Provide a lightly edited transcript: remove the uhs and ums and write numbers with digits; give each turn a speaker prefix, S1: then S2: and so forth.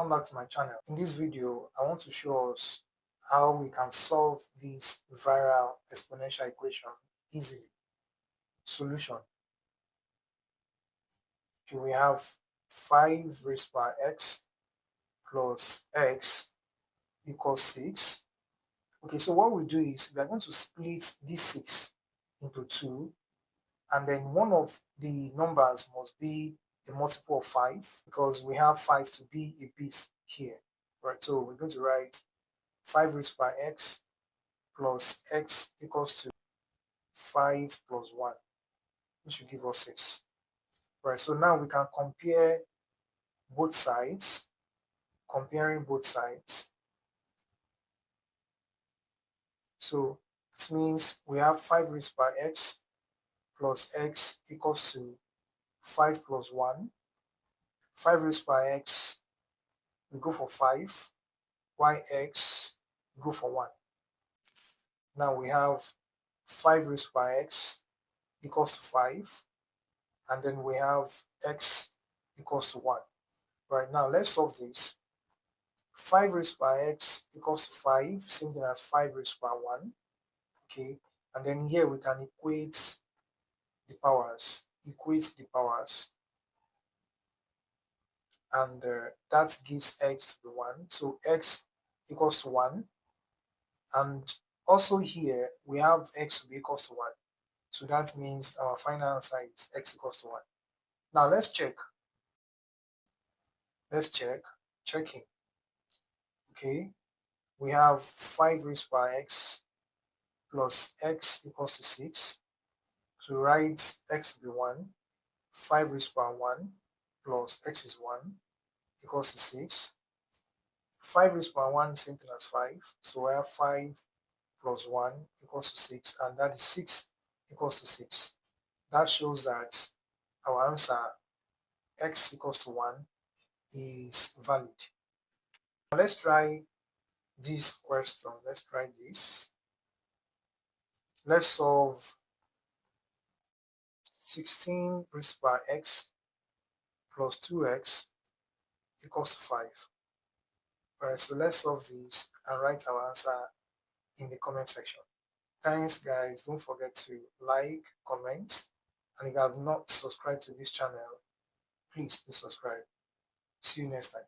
S1: welcome back to my channel. In this video, I want to show us how we can solve this viral exponential equation easily. Solution. Okay, we have 5 raised by x plus x equals 6. Okay, so what we do is we are going to split this 6 into 2, and then one of the numbers must be a multiple of 5 because we have 5 to be a base here, right? So we're going to write 5 raised by x plus x equals to 5 plus 1, which will give us 6. Right, so now we can compare both sides. Comparing both sides. So it means we have 5 raised by x plus x equals to 5 plus 1. 5 raised by x, we go for 5. Yx, we go for 1. Now we have 5 raised by x equals to 5. And then we have x equals to 1. Right, now let's solve this. 5 raised by x equals to 5, same thing as 5 raised by 1. Okay, and then here we can equate the powers. And that gives x to be 1. So x equals to 1. And also here we have x to be equals to 1. So that means our final answer is x equals to 1. Now let's check. Checking. Okay, we have 5 raised by x plus x equals to 6. So write x to be 1. 5 raised by 1 plus x is 1 equals to 6. 5 raised by 1 is same thing as 5. So we have 5 plus 1 equals to 6, and that is 6 equals to 6. That shows that our answer x equals to 1 is valid. Now let's try this question. Let's try this. Let's solve 16 raised by x plus 2x equals to 5. Alright, so let's solve this and write our answer in the comment section. Thanks guys, don't forget to like, comment, and if you have not subscribed to this channel, please do subscribe. See you next time.